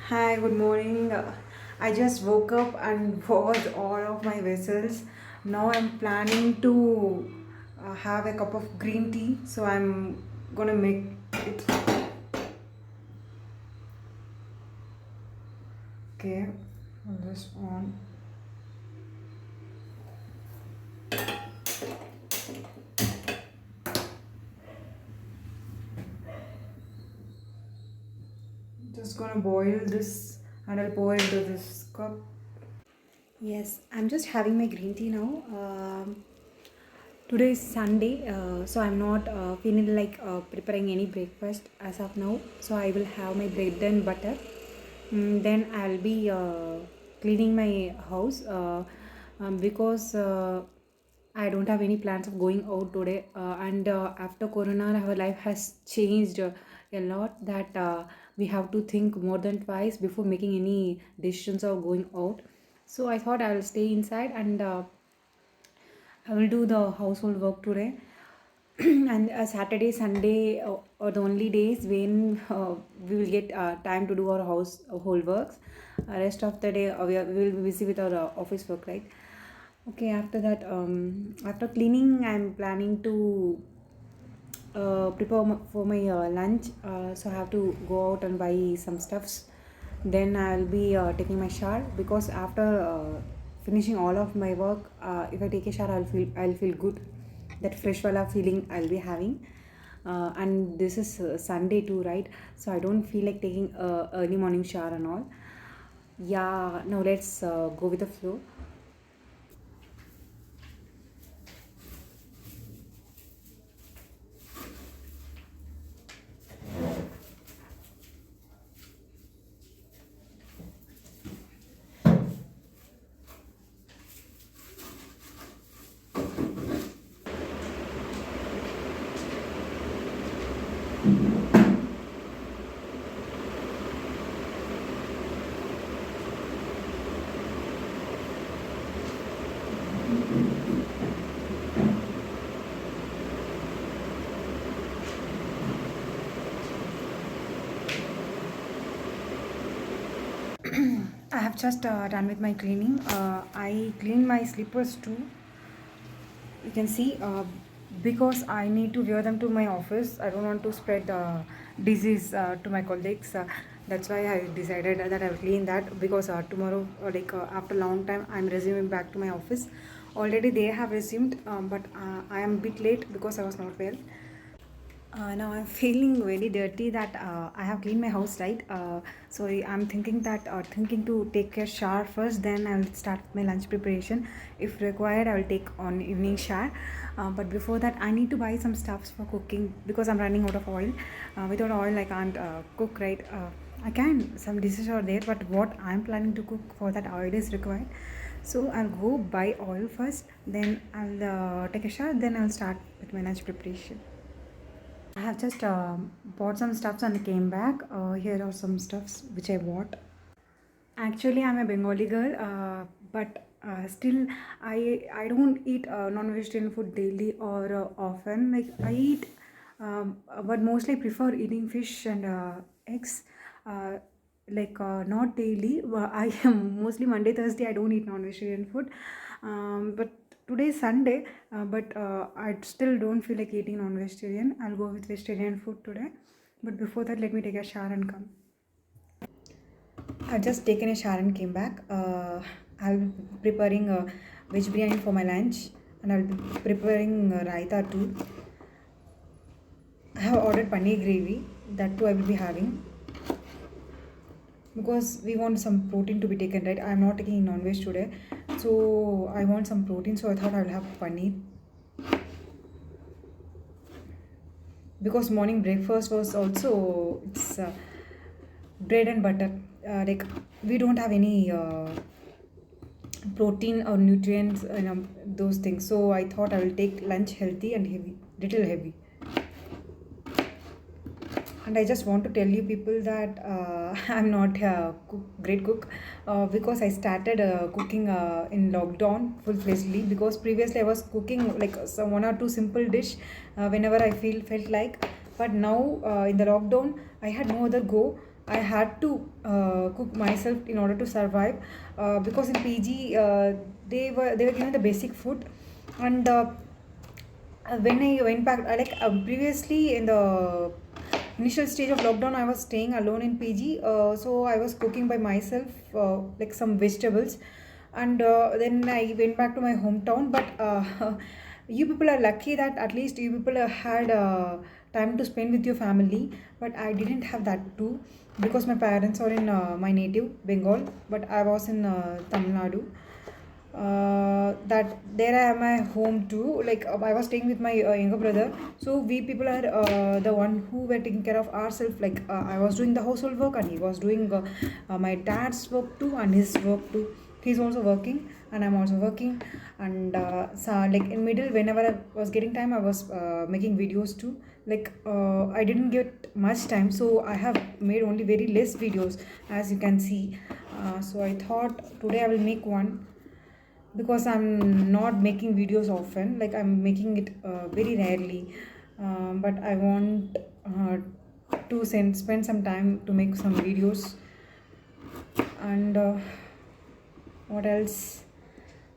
Hi, good morning. I just woke up and washed all of my vessels. Now I'm planning to have a cup of green tea. So I'm gonna make it. Okay, I'll just on. Just gonna boil this and I'll pour into this cup. Yes, I'm just having my green tea now. Today is Sunday, so I'm not feeling like preparing any breakfast as of now. So I will have my bread and butter. Then I'll be cleaning my house because I don't have any plans of going out today. And after Corona, our life has changed a lot. That we have to think more than twice before making any decisions of going out. So I thought I'll stay inside and I will do the household work today. And Saturday, Sunday are the only days when we will get time to do our household works. Rest of the day we will be busy with our office work, right? Okay, after that, after cleaning, I'm planning to prepare for my lunch. So I have to go out and buy some stuffs. Then I'll be taking my shower because after finishing all of my work, if I take a shower, I'll feel good. That fresh wala feeling I'll be having. And this is Sunday too, right? So I don't feel like taking early morning shower and all. Yeah, now let's go with the flow. I have just done with my cleaning. I cleaned my slippers too. You can see because I need to wear them to my office. I don't want to spread disease to my colleagues. That's why I decided that I will clean that because tomorrow, after a long time, I'm resuming back to my office. Already they have resumed, but I am a bit late because I was not well. Now I'm feeling very dirty that I have cleaned my house, right? So I'm thinking to take a shower first, then I will start my lunch preparation. If required, I will take on evening shower. But before that, I need to buy some stuffs for cooking because I'm running out of oil. Without oil, I can't cook, right? I can, some dishes are there, but what I'm planning to cook for that oil is required. So I'll go buy oil first, then I'll take a shower, then I'll start with my lunch preparation. I have just bought some stuffs and came back. Here are some stuffs which I bought. Actually, I'm a Bengali girl, but still, I don't eat non-vegetarian food daily or often. Like I eat, but mostly prefer eating fish and eggs. Uh, not daily. I am mostly Monday, Thursday. I don't eat non-vegetarian food, but today is Sunday. But I still don't feel like eating non-vegetarian. I'll go with vegetarian food today. But before that, let me take a shower and come. I've just taken a shower and came back. I'll be preparing a veg biryani for my lunch and I'll be preparing raita too. I have ordered paneer gravy, that too I will be having because we want some protein to be taken, right? I'm not taking non-veg today, so I want some protein, so I thought I'll have paneer because morning breakfast was also it's bread and butter. Like we don't have any protein or nutrients, those things. So I thought I will take lunch healthy and heavy, little heavy. And I just want to tell you people that I'm not a great cook because I started cooking in lockdown full-fledgedly because previously I was cooking like some one or two simple dish whenever I felt like. But now in the lockdown I had no other go. I had to cook myself in order to survive, because in PG they were given the basic food. And when I went back, previously in the initial stage of lockdown, I was staying alone in PG. So I was cooking by myself, like some vegetables, and then I went back to my hometown. But you people are lucky that at least you people had time to spend with your family. But I didn't have that too, because my parents are in my native Bengal, but I was in Tamil Nadu. That there I am at home too. Like I was staying with my younger brother, so we people are the one who were taking care of ourselves. Like I was doing the household work, and he was doing my dad's work too, and his work too. He's also working, and I'm also working. And so like in middle, whenever I was getting time, I was making videos too. Like I didn't get much time, so I have made only very less videos, as you can see. So I thought today I will make one, because I'm not making videos often. Like I'm making it very rarely, but I want to spend some time to make some videos. And what else?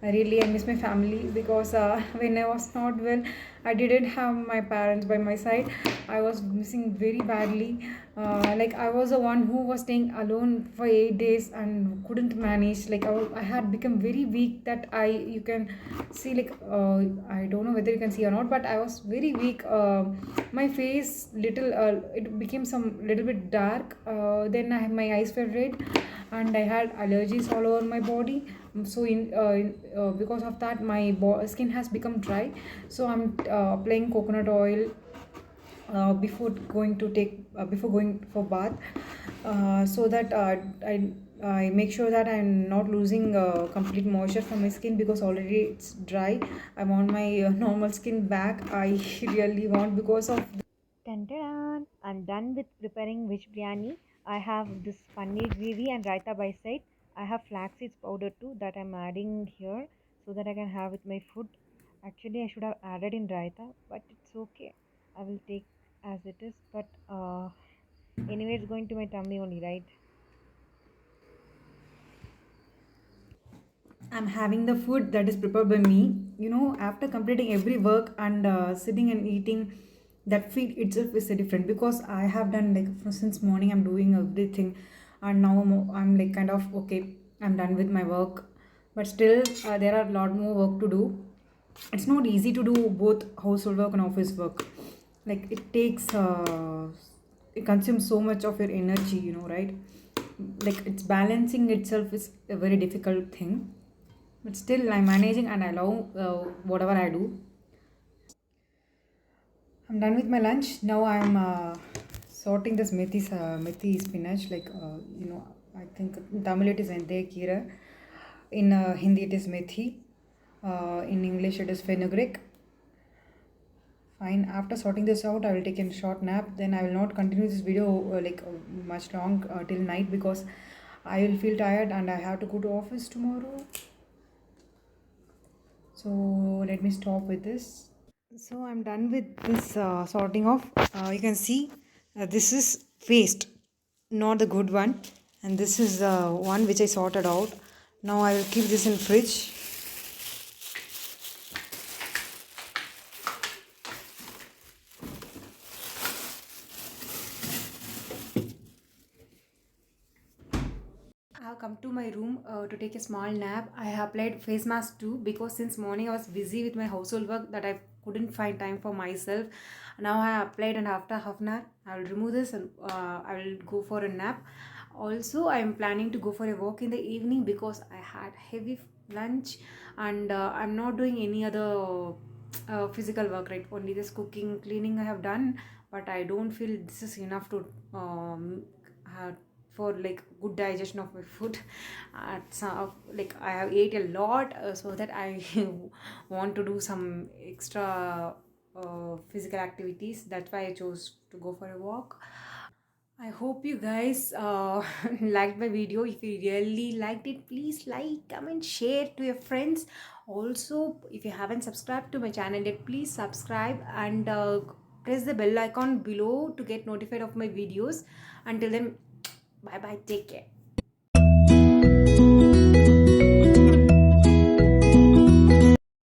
I miss my family, because when I was not well, I didn't have my parents by my side. I was missing very badly. Like I was the one who was staying alone for 8 days and couldn't manage. Like I had become very weak. That you can see, like I don't know whether you can see or not, but I was very weak. My face little it became some little bit dark. Then my eyes were red, and I had allergies all over my body. So because of that, my skin has become dry. So I'm applying coconut oil before going for bath, so that I make sure that I'm not losing complete moisture from my skin, because already it's dry. I want my normal skin back. I really want, because of Dun, I'm done with preparing veg biryani. I have this paneer gravy and raita by side. I have flax seeds powder too that I'm adding here so that I can have with my food. Actually, I should have added in raita, but it's okay. I will take as it is. But anyway, it's going to my tummy only, right? I'm having the food that is prepared by me. After completing every work and sitting and eating, that feel itself is a different, because I have done like since morning I'm doing everything, and now I'm like kind of okay. I'm done with my work, but still there are a lot more work to do. It's not easy to do both household work and office work. Like it consumes so much of your energy, right? Like it's balancing itself is a very difficult thing, but still I'm managing, and I love whatever I do. I'm done with my lunch. Now I'm sorting this methi spinach. Like I think in Tamil it is ente kira, in Hindi it is methi, in English it is fenugreek. Fine. After sorting this out, I will take a short nap. Then I will not continue this video much long till night, because I will feel tired and I have to go to office tomorrow. So let me stop with this. So I'm done with this sorting off. You can see this is paste, not the good one, and this is one which I sorted out. Now I will keep this in fridge. I have come to my room to take a small nap. I have applied face mask too, because since morning I was busy with my household work that I couldn't find time for myself. Now I applied, and after half an hour I will remove this, and I will go for a nap. Also, I am planning to go for a walk in the evening, because I had heavy lunch, and I'm not doing any other physical work, right? Only this cooking, cleaning I have done, but I don't feel this is enough to for like good digestion of my food. So like I have ate a lot, so that I want to do some extra physical activities. That's why I chose to go for a walk. I hope you guys liked my video. If you really liked it, please like, comment, share to your friends. Also, if you haven't subscribed to my channel yet, please subscribe, and press the bell icon below to get notified of my videos. Until then, Bye bye. Take care.